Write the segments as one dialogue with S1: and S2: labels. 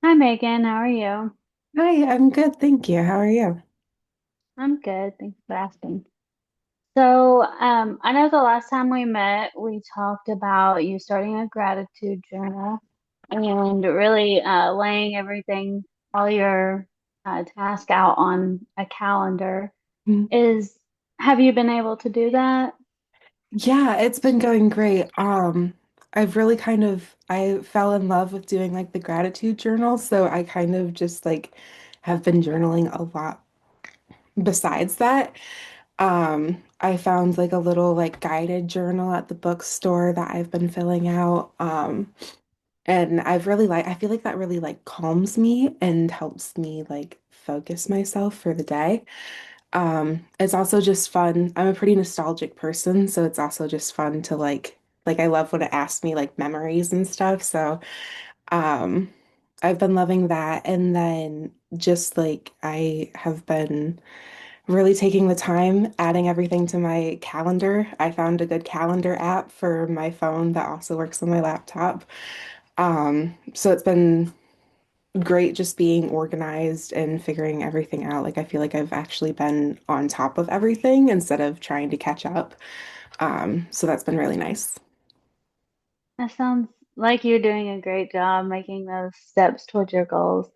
S1: Hi Megan, how are you?
S2: Hi, I'm good, thank you. How are you?
S1: I'm good, thanks for asking. So, I know the last time we met, we talked about you starting a gratitude journal and really laying everything, all your tasks out on a calendar.
S2: Mm.
S1: Is Have you been able to do that?
S2: Yeah, it's been going great. I've really I fell in love with doing like the gratitude journal, so I kind of just like have been journaling a lot besides that. I found like a little like guided journal at the bookstore that I've been filling out. And I feel like that really like calms me and helps me like focus myself for the day. It's also just fun. I'm a pretty nostalgic person, so it's also just fun to like I love when it asks me like memories and stuff. So, um, I've been loving that. And then just like I have been really taking the time adding everything to my calendar. I found a good calendar app for my phone that also works on my laptop. So it's been great just being organized and figuring everything out. Like I feel like I've actually been on top of everything instead of trying to catch up. So that's been really nice.
S1: That sounds like you're doing a great job making those steps towards your goals.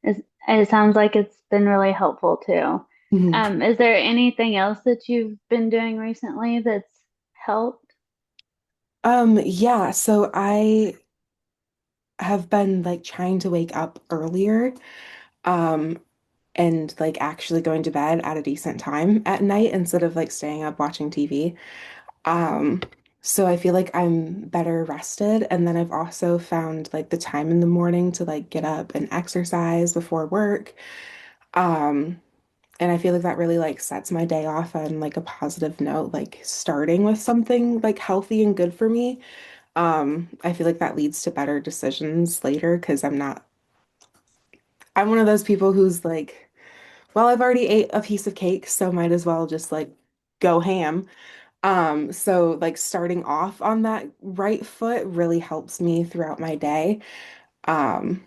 S1: It sounds like it's been really helpful too.
S2: Mhm.
S1: Is there anything else that you've been doing recently that's helped?
S2: Yeah, so I have been like trying to wake up earlier, um, and like actually going to bed at a decent time at night instead of like staying up watching TV. Um, so I feel like I'm better rested. And then I've also found like the time in the morning to like get up and exercise before work. Um, and I feel like that really like sets my day off on like a positive note, like starting with something like healthy and good for me. I feel like that leads to better decisions later because I'm one of those people who's like, well, I've already ate a piece of cake, so might as well just like go ham. So like starting off on that right foot really helps me throughout my day. Um,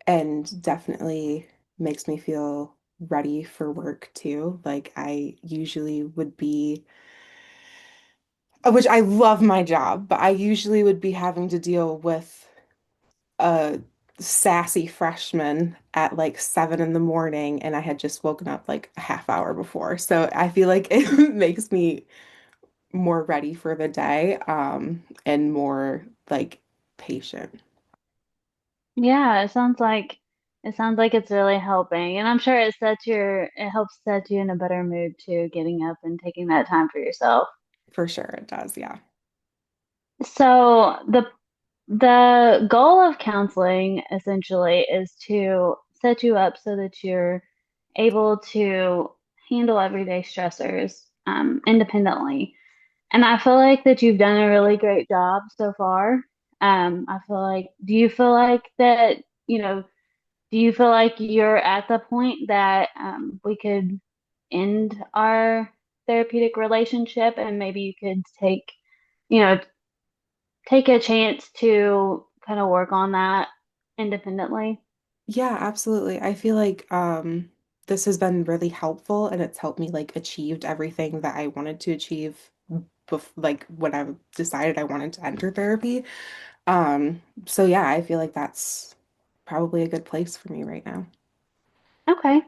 S2: and definitely makes me feel ready for work too. Like I usually would be, which I love my job, but I usually would be having to deal with a sassy freshman at like 7 in the morning, and I had just woken up like a half hour before. So I feel like it makes me more ready for the day, and more like patient.
S1: Yeah, it sounds like it's really helping. And I'm sure it helps set you in a better mood too, getting up and taking that time for yourself.
S2: For sure it does, yeah.
S1: So the goal of counseling essentially is to set you up so that you're able to handle everyday stressors independently. And I feel like that you've done a really great job so far. Do you feel like that, do you feel like you're at the point that we could end our therapeutic relationship and maybe you could you know, take a chance to kind of work on that independently?
S2: Yeah, absolutely. I feel like this has been really helpful, and it's helped me like achieved everything that I wanted to achieve like when I decided I wanted to enter therapy. So yeah, I feel like that's probably a good place for me right now.
S1: Okay.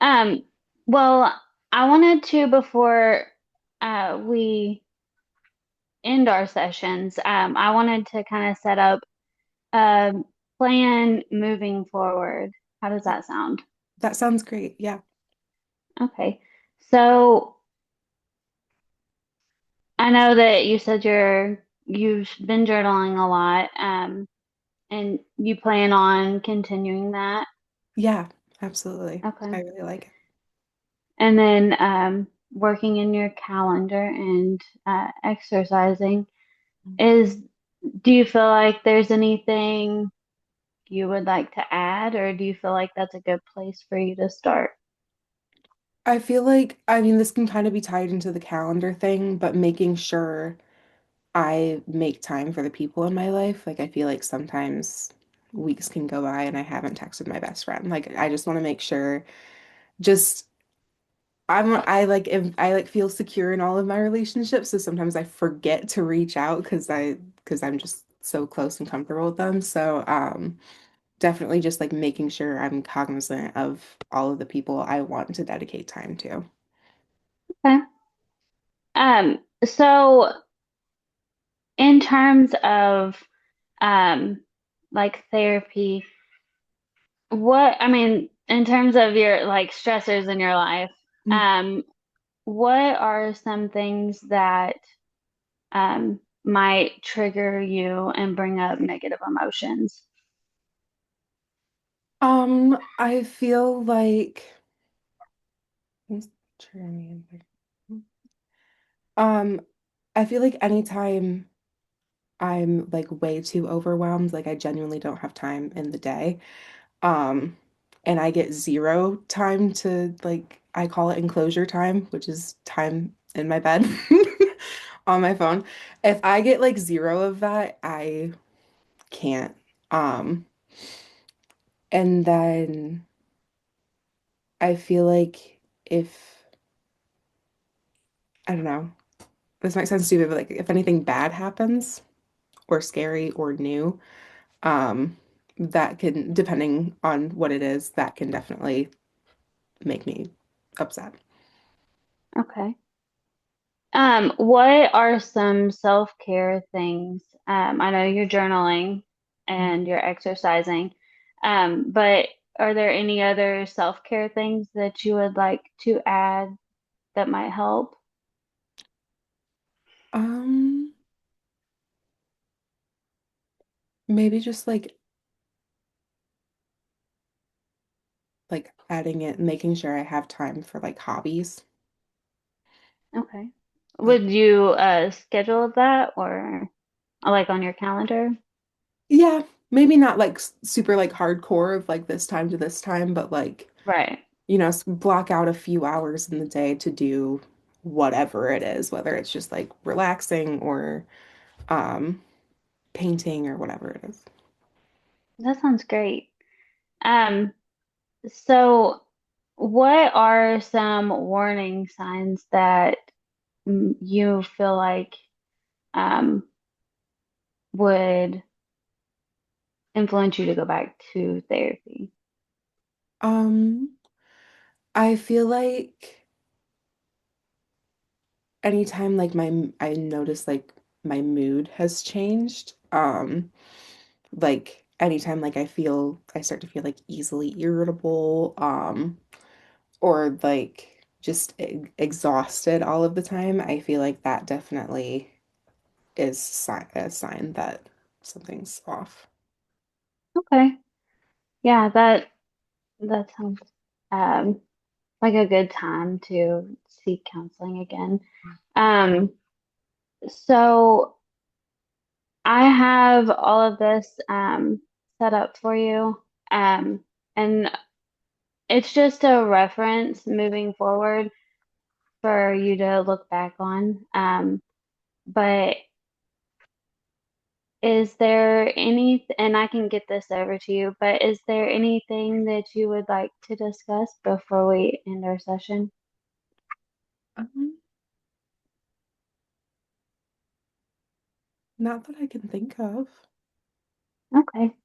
S1: Um, well, I wanted to, before we end our sessions, I wanted to kind of set up a plan moving forward. How does that sound?
S2: That sounds great. Yeah.
S1: Okay. So I know that you said you've been journaling a lot, and you plan on continuing that.
S2: Yeah, absolutely.
S1: Okay.
S2: I really like it.
S1: And then working in your calendar and exercising. Is Do you feel like there's anything you would like to add, or do you feel like that's a good place for you to start?
S2: I feel like, I mean, this can kind of be tied into the calendar thing, but making sure I make time for the people in my life. Like, I feel like sometimes weeks can go by and I haven't texted my best friend. Like I just want to make sure just I like feel secure in all of my relationships, so sometimes I forget to reach out because I'm just so close and comfortable with them. So definitely just like making sure I'm cognizant of all of the people I want to dedicate time to.
S1: Okay. So in terms of um like therapy, I mean, in terms of your like stressors in your life, um, what are some things that might trigger you and bring up negative emotions?
S2: I feel like what's triggering me? Um, I feel like anytime I'm like way too overwhelmed, like I genuinely don't have time in the day. Um, and I get zero time to like I call it enclosure time, which is time in my bed on my phone. If I get like zero of that, I can't. Um, and then I feel like if I don't know, this might sound stupid, but like if anything bad happens or scary or new, um, that can, depending on what it is, that can definitely make me upset.
S1: Okay. What are some self-care things? I know you're journaling and you're exercising, but are there any other self-care things that you would like to add that might help?
S2: Um, Maybe just like adding it, making sure I have time for like hobbies.
S1: Okay.
S2: Like,
S1: Would you schedule that or like on your calendar?
S2: yeah, maybe not like super like hardcore of like this time to this time, but like,
S1: Right.
S2: block out a few hours in the day to do whatever it is, whether it's just like relaxing or um painting or whatever it is.
S1: That sounds great. Um, so what are some warning signs that you feel like um, would influence you to go back to therapy?
S2: Um, I feel like anytime like I notice like my mood has changed, like anytime like I start to feel like easily irritable, or like just exhausted all of the time, I feel like that definitely is a sign that something's off.
S1: Okay. Yeah, that sounds um, like a good time to seek counseling again. Um, so I have all of this set up for you, and it's just a reference moving forward for you to look back on. But is there and I can get this over to you, but is there anything that you would like to discuss before we end our session?
S2: Um, Not that I can think of.
S1: Okay.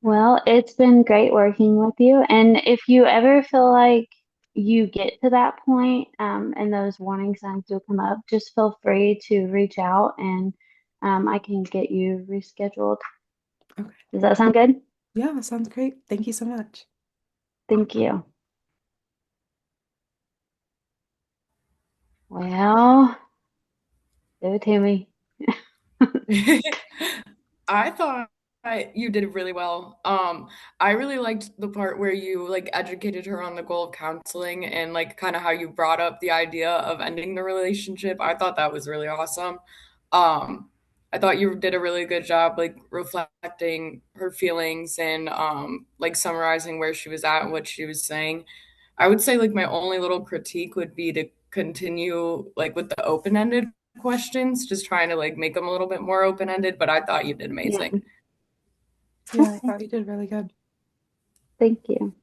S1: Well, it's been great working with you. And if you ever feel like you get to that point, and those warning signs do come up, just feel free to reach out and I can get you rescheduled.
S2: Okay.
S1: Does that sound good?
S2: Yeah, that sounds great. Thank you so much.
S1: Thank you. Well, do it to me.
S3: I thought you did really well. I really liked the part where you like educated her on the goal of counseling and like kind of how you brought up the idea of ending the relationship. I thought that was really awesome. Um, I thought you did a really good job like reflecting her feelings and like summarizing where she was at and what she was saying. I would say like my only little critique would be to continue like with the open-ended questions, just trying to like make them a little bit more open-ended, but I thought you did
S1: Yeah.
S3: amazing.
S2: Yeah, I
S1: Okay,
S2: thought you did really good.
S1: thank you.